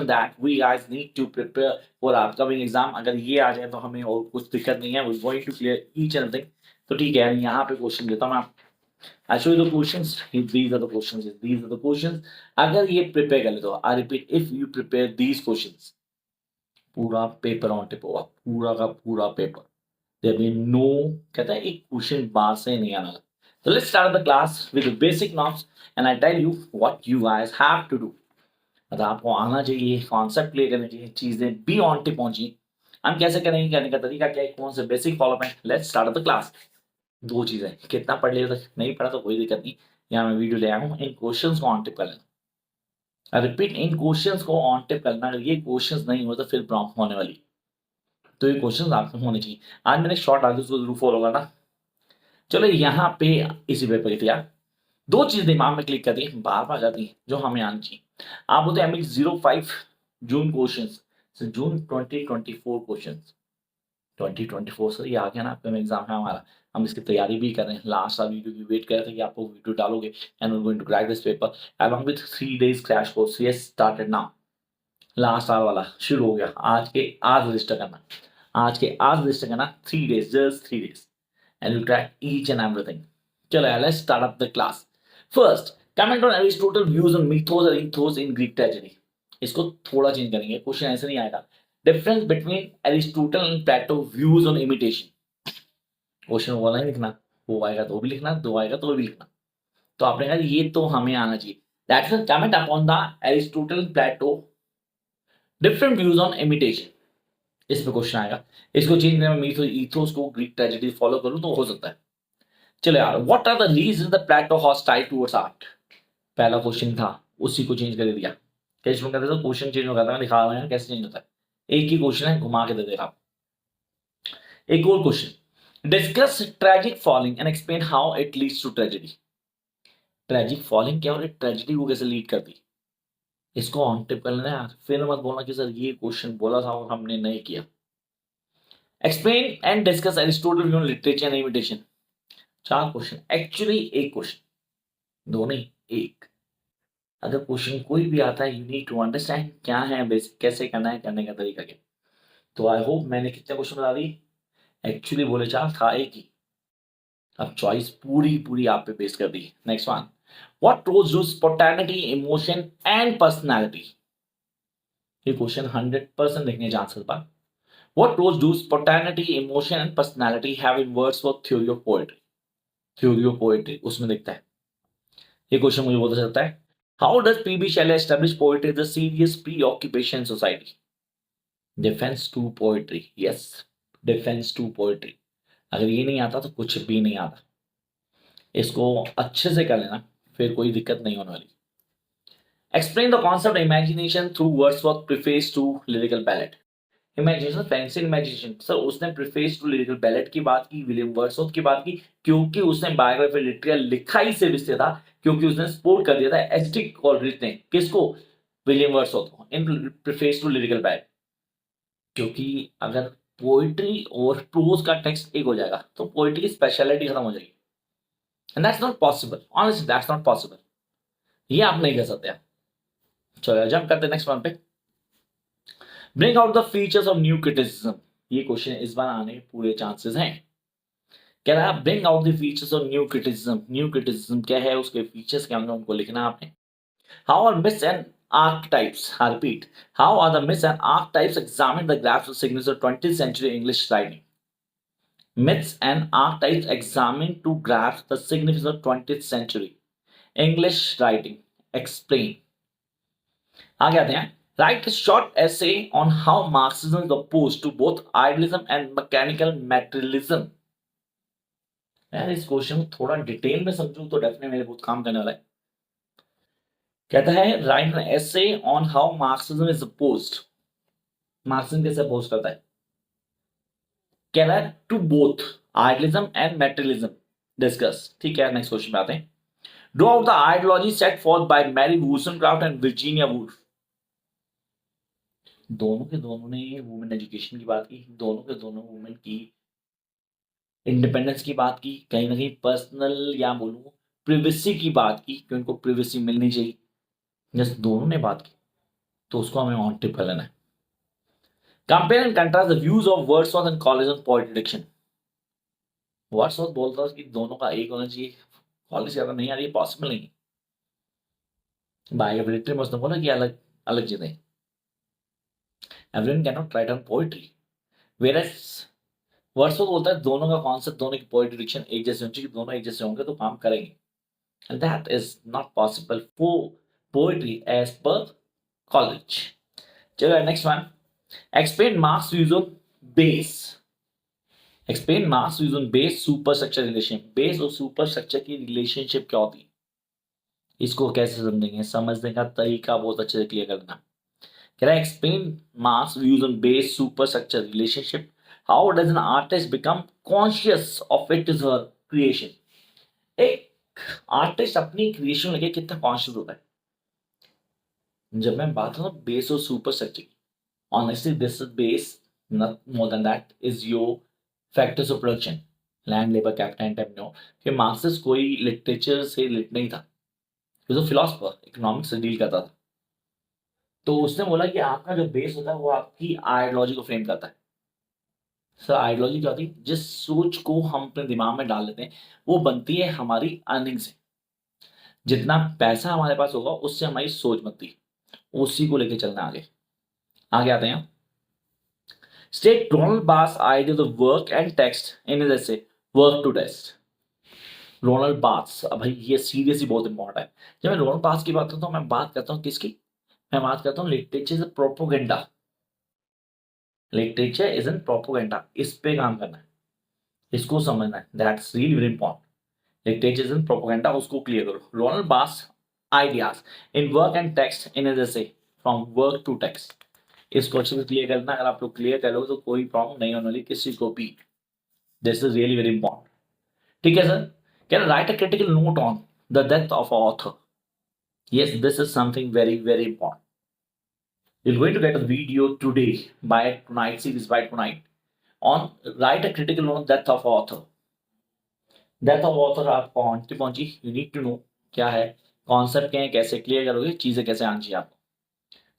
that we guys need to prepare for upcoming exam. अगर ये आ जाए तो हमें और कुछ दिक्कत नहीं है. We're going to clear each and everything. तो ठीक है, यहाँ पे क्वेश्चन देता हूँ मैं. I'll show you the questions. These are the questions. These are the questions. अगर ये प्रिपेयर कर ले तो I repeat, if you prepare these questions, पूरा पेपर ऑन टिप होगा, पूरा का पूरा paper. There will be no, कहता है एक क्वेश्चन बाहर से नहीं आना. So let's start the class with the basic knowledge and I tell you what you guys have to do. मतलब आपको आना चाहिए, कॉन्सेप्ट क्लियर करने चाहिए, चीजें बी ऑन टिप पहुंची. हम कैसे करेंगे, करने का तरीका क्या है, कौन से बेसिक फॉलो में. Let's start the class. दो चीजें, कितना पढ़ लिया, नहीं पढ़ा तो कोई दिक्कत नहीं. यहाँ मैं वीडियो ले आया हूँ, इन क्वेश्चंस को ऑन टिप कर लेना. रिपीट, इन क्वेश्चंस को ऑन टिप करना. अगर ये क्वेश्चंस नहीं हो तो फिर प्रॉब्लम होने वाली. तो ये क्वेश्चंस आपको होने चाहिए. आज मैंने शॉर्ट डाल दी, उसको जरूर फॉलो करना. चलो यहाँ पे इसी पेपर की यार दो चीज दिमाग में क्लिक कर दी, बार बार कर दी, जो हमें आनी चाहिए. आप बोलते हैं 05 जून क्वेश्चंस, जून 2024 क्वेश्चंस. 2024 से ये आ गया ना आपका एग्जाम है हमारा. हम इसकी तैयारी भी कर रहे हैं. लास्ट साल वीडियो की वेट कर रहे थे कि आपको वीडियो डालोगे and we going to crack this paper along with 3 days crash course. Yes, started now. Last साल वाला शुरू हो गया. आज रजिस्टर करना, आज के आज रजिस्टर करना. 3 days, just 3 days and you'll crack each and everything. चलो यार, let's start up the class. First, comment on Aristotle views on mythos and ethos in Greek tragedy. इसको थोड़ा चेंज करेंगे, क्वेश्चन ऐसे नहीं आएगा. Difference between Aristotle and Plato views on imitation. Question वो नहीं लिखना, वो आएगा तो भी लिखना, दो आएगा तो भी लिखना. तो आपने कहा ये तो हमें आना चाहिए. That is comment upon the Aristotle and Plato different views on imitation. इस पे क्वेश्चन आएगा. इसको चेंज करना, मीथो ईथोस को ग्रीक ट्रेजेडी फॉलो करूं तो हो सकता है. चलो यार, what are the reason the Plato hostile towards art. पहला क्वेश्चन था, उसी को चेंज कर दिया. कैसे कहते थे, क्वेश्चन चेंज हो जाता है. दिखा रहा हूं कैसे चेंज होता है. एक ही क्वेश्चन है, घुमा के दे देगा. एक और question, discuss tragic falling and explain how it leads to tragedy. Tragic falling क्या और ट्रेजेडी को कैसे लीड करती. इसको ऑन टिप कर लेना यार. फिर मत बोलना कि सर ये क्वेश्चन बोला था और हमने नहीं किया. Explain and discuss Aristotle view on literature and imitation. 4 question, actually एक क्वेश्चन, दो नहीं एक. अगर क्वेश्चन कोई भी आता है, यू नीड टू अंडरस्टैंड क्या है बेसिक, कैसे करना है, करने का तरीका क्या. तो आई होप मैंने कितने क्वेश्चन बता दी. एक्चुअली बोले 4 था, एक ही. अब चॉइस पूरी पूरी आप पे बेस कर दी. Next one, what roles do spontaneity, emotion and personality. ये क्वेश्चन 100% देखने चांसेस बात. What roles do spontaneity, emotion and personality have in Wordsworth theory of poetry? Theory of poetry उसमें दिखता है. ये क्वेश्चन मुझे बहुत अच्छा लगता है. How does P.B. Shelley establish poetry as a serious preoccupation in society? Defense to poetry. Yes, defense to poetry. अगर ये नहीं आता तो कुछ भी नहीं आता. इसको अच्छे से कर लेना, फिर कोई दिक्कत नहीं होने वाली. Explain the concept of imagination through Wordsworth preface to lyrical ballad. Imagination, fancy imagination. Sir उसने प्रीफेस टू लिरिकल बैलेट की बात की, विलियम वर्ड्सवर्थ की बात की, क्योंकि उसने बायोग्राफी लिटरेचर लिखा ही से इसलिए था क्योंकि उसने सपोर्ट कर दिया था एच.टी. कोलरिज ने. किसको, विलियम वर्ड्सवर्थ को, इन प्रीफेस टू लिरिकल बैलेट. क्योंकि अगर पोइट्री और प्रोज का टेक्स्ट एक हो जाएगा तो पोइट्री की स्पेशलिटी खत्म हो जाएगी. And that's not possible, honestly that's not possible. ये आप नहीं कर सकते. चलो जंप करते नेक्स्ट वन पे. Bring out the features of new criticism. ये क्वेश्चन इस बार आने के पूरे चांसेस हैं. कह रहा है bring out the features of new criticism. New criticism क्या है, उसके फीचर्स क्या होंगे, उनको लिखना है आपने. How are myths and archetypes? I repeat. How are the myths and archetypes examine the graphs of signals of 20th century English writing? Myths and archetypes examine to grasp the significance of 20th century English writing. Explain. आगे आते हैं. Write a short essay on how Marxism is opposed to both idealism and mechanical materialism. यार इस question को थोड़ा detail में समझूं तो definitely मेरे बहुत काम करने वाला है. कहता है write an essay on how Marxism is opposed. Marxism कैसे अपोज करता है. कह रहा है to both idealism and materialism. Discuss. ठीक है, नेक्स्ट क्वेश्चन पे आते हैं. Draw out the ideology set forth by Mary Wollstonecraft and Virginia Woolf. दोनों के दोनों ने वुमेन एजुकेशन की बात की, दोनों के दोनों वुमेन की इंडिपेंडेंस की बात की, कहीं ना कहीं पर्सनल या बोलूं प्रिवेसी की बात की कि उनको प्रिवेसी मिलनी चाहिए. जस्ट दोनों ने बात की. तो उसको हमें ऑन टिप कर लेना है। Compare and contrast the views of Wordsworth and Coleridge on poetry diction. Wordsworth बोलता है कि दोनों का एक होना चाहिए, कॉलेज ज्यादा नहीं आ रही है, पॉसिबल नहीं। बायोग्राफी में उसने बोला कि अलग अलग चीजें, everyone can not right on poetry, whereas Wordsworth बोलता है दोनों का कॉन्सेप्ट, दोनों की पोएट्री डिक्शन एक जैसे होनी चाहिए, दोनों एक जैसे होंगे तो काम करेंगे, and that is not possible for poetry as per college. चलो next one. Explain Marx views on base. Explain Marx views on base superstructure relation. Base और superstructure की relationship क्या होती है, इसको कैसे समझेंगे, समझने का तरीका बहुत अच्छे से क्लियर करना। कह रहा है explain Marx views on base superstructure relationship. How does an artist become conscious of it is her creation? एक आर्टिस्ट अपनी क्रिएशन लेके कितना कॉन्शियस होता है। जब मैं बात करूँ बेस और super structure, honestly this is base, not more than that is your factors of production, land labour capital time. No कि मार्क्सिस्ट कोई लिटरेचर से रिलेट नहीं था, वो फिलोसफर इकोनॉमिक्स से डील करता था। तो उसने बोला कि आपका जो बेस होता है वो आपकी आइडियोलॉजी को फ्रेम करता है। सर आइडियोलॉजी क्या होती है, जिस सोच को हम अपने दिमाग में डाल लेते हैं वो बनती है हमारी अर्निंग से। जितना पैसा हमारे पास होगा उससे हमारी सोच बनती है, उसी को लेके चलना आगे। आगे आते हैं। State Roland Barthes idea the work and text in his essay work to text. Roland Barthes, अब भाई ये सीरियसली बहुत इंपॉर्टेंट है। जब मैं रोनाल्ड बास की बात करता हूँ मैं बात करता हूँ किसकी, मैं बात करता हूँ literature is propaganda. Literature is an propaganda, इस पे काम करना है, इसको समझना है, that's really very important. Literature is an propaganda, उसको क्लियर करो। Roland Barthes ideas in work and text in his essay from work to text, इसको अच्छे से क्लियर करना। अगर आप लोग क्लियर करोगे तो कोई प्रॉब्लम नहीं होने वाली किसी को भी। This is really very important. ठीक है sir. Can write a critical note on the death of a author. Yes, this is something very very important. You're going to get a video today by tonight, series by tonight, on write a critical note on death of author. Death of author आप पहुंची पहुंची, you need to know क्या है, concept क्या है, कैसे clear करोगे, चीजें कैसे आनी चाहिए आपको।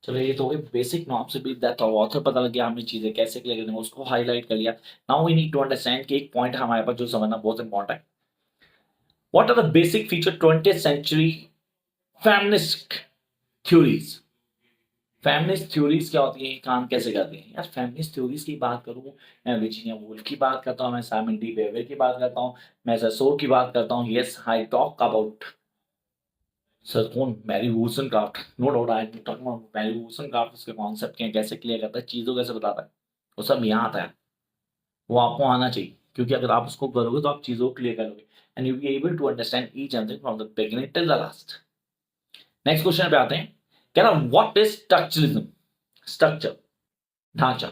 चलो ये तो हो गई बेसिक नॉर्म से भी, दैट ऑथर पता लग गया, हमने चीजें कैसे क्लियर करनी है उसको हाईलाइट कर लिया। Now we need to understand कि एक पॉइंट हमारे पास जो समझना बहुत इंपॉर्टेंट है। What are the basic feature 20th century feminist theories. Feminist theories क्या होती है, काम कैसे करती है यार। फेमिनिस्ट थ्योरीज की बात करूं, मैं वर्जीनिया वुल्फ की बात करता हूं, मैं साइमन डी वेवर की बात करता हूं, मैं ससोर की बात करता हूं। Yes, I talk about sir कौन, Mary Wollstonecraft. No doubt I am talking about Mary Wollstonecraft. उसके कॉन्सेप्ट क्या है, कैसे क्लियर करता है, चीजों कैसे बताता है, वो सब यहाँ आता है। वो आपको आना चाहिए, क्योंकि अगर आप उसको करोगे तो आप चीजों को क्लियर करोगे and you be able to understand each and from the beginning till the last. Next question पे आते हैं। कह रहा व्हाट इज स्ट्रक्चरलिज्म। स्ट्रक्चर, ढांचा,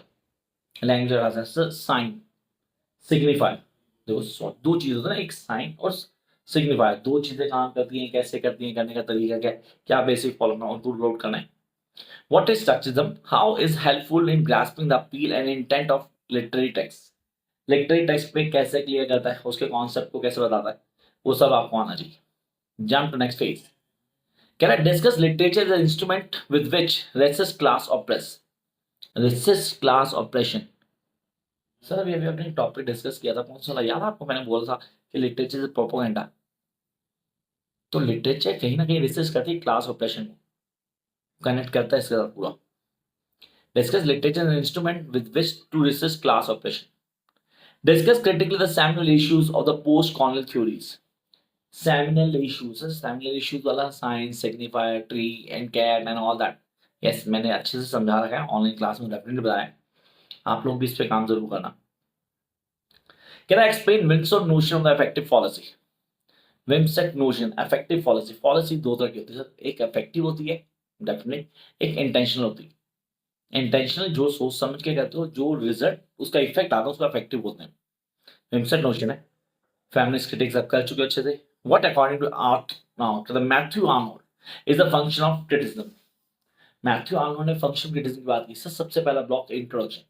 लैंग्वेज, साइन, सिग्निफायर। देखो दो चीज होता है ना, एक साइन और सिग्निफायर, दो चीजें काम करती हैं, कैसे करती हैं, करने का तरीका क्या है, क्या बेसिक फॉलो और टू लोड करना है। What is structuralism, how is helpful in grasping the appeal and intent of literary text. Literary text पे कैसे क्लियर करता है, उसके कॉन्सेप्ट को कैसे बताता है, वो सब आपको आना चाहिए। Jump to next phase. Can I discuss literature as instrument with which resist class oppress. Resist class operation, sir अभी अभी अपने टॉपिक डिस्कस किया था, कौन सा याद आपको, मैंने बोला था कि लिटरेचर इज प्रोपोगेंडा। तो लिटरेचर कहीं ना कहीं रिसर्च करती है क्लास ऑपरेशन को, कनेक्ट करता है इसके साथ पूरा। Discuss literature an instrument with which to research class operation. Discuss critically the seminal issues of the post colonial theories. Seminal issues, seminal issues वाला signs, signifier, tree and cat and all that. Yes, मैंने अच्छे से समझा रखा है, online class में definitely बताया, आप लोग भी इस पे काम जरूर करना। Can I explain Wimsatt's notion of the effective policy. Wimsatt notion, effective policy. Policy दो तरह की होती है सर, एक इफेक्टिव होती है डेफिनेट, एक इंटेंशनल होती है। इंटेंशनल जो सोच समझ के करते हो, जो रिजल्ट उसका इफेक्ट आता है उसका इफेक्टिव बोलते हैं। विमसेट नोशन है, फेमिनिस्ट क्रिटिक्स आप कर चुके हो अच्छे से। What according to art now to the Matthew Arnold is the function of criticism. Matthew Arnold ने फंक्शन क्रिटिसिज्म की बात की सर। सबसे पहला ब्लॉक इंट्रोडक्शन,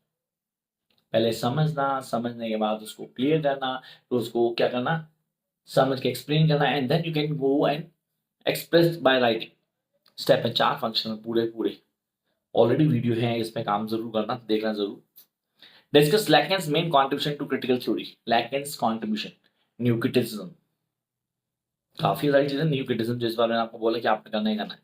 पहले समझना, समझने के बाद उसको क्लियर करना, तो उसको क्या करना, समझ के एक्सप्लेन करना, and then you can go and express by writing. Step है, चार फंक्शन पूरे पूरे। ऑलरेडी वीडियो है, इसमें काम जरूर करना, देखना जरूर। Discuss Lacan's main contribution to critical theory, Lacan's contribution, new criticism, काफी सारी चीजें न्यू क्रिटिसिज्म जिस बारे में आपको बोला कि आपने करना ही करना है।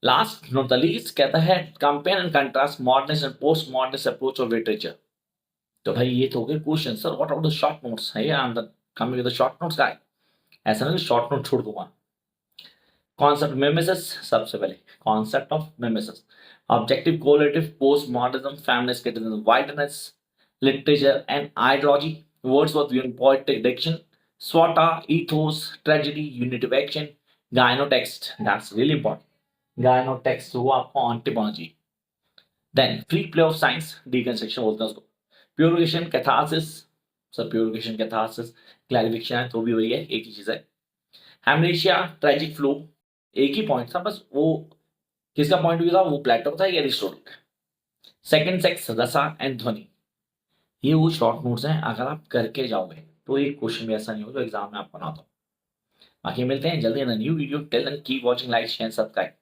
लास्ट नॉट द लीस्ट कहता है compare and contrast modernist and post modernist approach of literature. तो भाई ये तो हो गए question, sir what are the short notes है, I am the coming with the short notes guys. ऐसा नहीं शॉर्ट नोट छोड़ दूंगा। कॉन्सेप्ट मिमेसिस, सबसे पहले concept of mimesis, objective correlative post modernism feminist criticism wideness literature and ideology Wordsworth view poetic diction स्वॉटा ethos tragedy unit of action gynotext, that's really important. Gynotext वो आपको ontology. Then free play of signs deconstruction बोलते हैं उसको। Purification catharsis, sir purification catharsis clarification है तो भी वही है, एक ही चीज है। हेमनेशिया ट्रेजिक फ्लो, एक ही पॉइंट था बस, वो किसका पॉइंट भी था, वो प्लेटो था या एरिस्टोटल। सेकंड सेक्स रसा एंड ध्वनि, ये वो शॉर्ट नोट्स हैं, अगर आप करके जाओगे तो एक क्वेश्चन भी ऐसा नहीं हो जो एग्जाम में आपको ना दो। बाकी मिलते हैं जल्दी in new video, till then keep watching, like share subscribe.